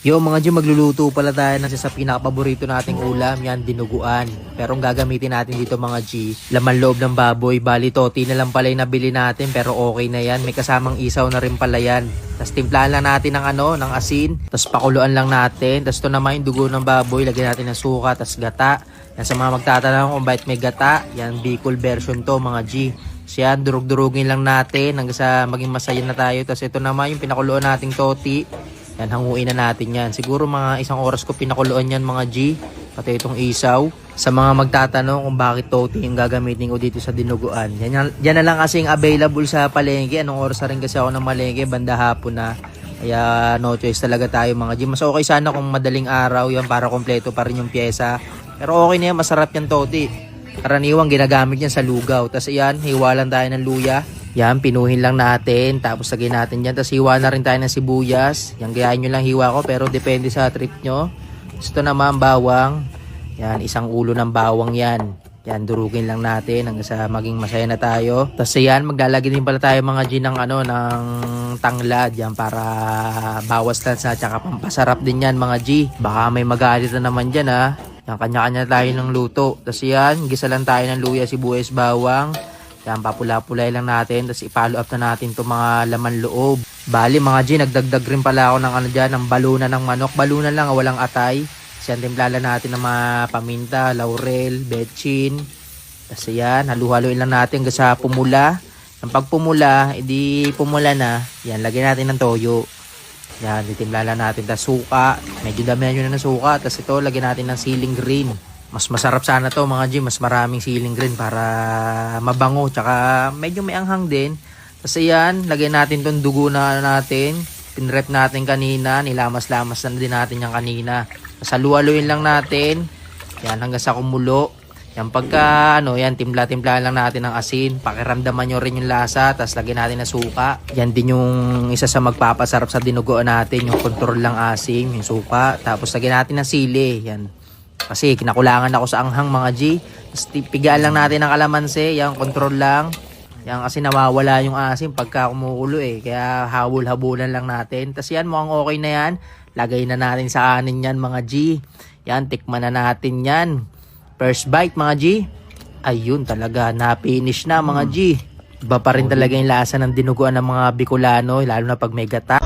Yo mga G, magluluto pala tayo ng sa pinaka-paborito nating ulam, yan dinuguan. Pero ang gagamitin natin dito mga G, laman loob ng baboy. Bali toti na lang pala yung nabili natin pero okay na yan. May kasamang isaw na rin pala yan. Tapos timplahan lang natin ng ng asin. Tapos pakuluan lang natin. Tapos ito naman yung dugo ng baboy, lagyan natin ng suka, tapos gata. Yan sa mga magtatanong kung bakit may gata, yan Bicol version to mga G. So yan, durug-durugin lang natin hanggang sa maging masaya na tayo. Tapos ito naman yung pinakuluan nating toti. Yan, hanguin na natin yan. Siguro mga 1 oras ko pinakuluan yan mga G. Pati itong isaw. Sa mga magtatanong kung bakit toti yung gagamitin ko dito sa dinuguan. Yan na lang kasing available sa palengke. Anong oras na rin kasi ako ng malengke. Banda hapon na. Kaya no choice talaga tayo mga G. Mas okay sana kung madaling araw yan para kompleto pa rin yung pyesa. Pero okay na yan. Masarap yan toti. Karaniwang ginagamit yan sa lugaw. Tapos yan, hiwalan tayo ng luya. Yan, pinuhin lang natin. Tapos lagyan natin yan. Tapos hiwa na rin tayo ng sibuyas. Yan, gayahin nyo lang hiwa ko. Pero depende sa trip nyo. Ito naman, bawang. Yan, 1 ulo ng bawang yan. Yan, durugin lang natin hanggang sa maging masaya na tayo. Tapos yan, maglalagay din pala tayo mga G ng, ng tanglad. Yan, para bawas lang sa tsaka pampasarap din yan mga G. Baka may magalit na naman dyan ha. Yan, kanya-kanya tayo ng luto. Tapos yan, gisa lang tayo ng luya, sibuyas, bawang. Yan, papula-pulay lang natin. Tapos i-follow up na natin itong mga laman loob. Bali mga G, nagdagdag rin pala ako ng ng balunan ng manok. Balunan lang, walang atay. Tapos yan, timplala natin ng mga paminta, laurel, betchin. Tapos yan, halu-haluin lang natin hanggang sa pumula. Ang pag pumula, edi pumula na. Yan, lagyan natin ng toyo. Yan, titimplala natin. Tapos suka. Medyo damihan nyo na ng suka. Tapos ito, lagyan natin ng siling green. Mas masarap sana to mga G, mas maraming siling green para mabango, tsaka medyo may anghang din. Tapos ayan, lagyan natin tong dugo na natin, pinrep natin kanina, nilamas-lamas na din natin yung kanina. Tapos halu-haluin lang natin, yan hanggang sa kumulo. Yan pagka yan, timpla-timpla lang natin ng asin, pakiramdaman nyo rin yung lasa, tapos lagyan natin ng suka. Yan din yung isa sa magpapasarap sa dinuguan natin, yung control lang asim, yung suka. Tapos lagyan natin ng sili, yan. Kasi kinakulangan ako sa anghang mga G. Tapos pigaan lang natin ng kalamansi. Yan, control lang. Yan kasi nawawala yung asim pagka kumukulo eh. Kaya habol-habulan lang natin. Tapos yan, mukhang okay na yan. Lagay na natin sa kanin yan mga G. Yan, tikman na natin yan. First bite mga G. Ayun talaga, na-finish na mga G. Iba pa rin talaga yung lasa ng dinuguan ng mga Bicolano. Lalo na pag may gata.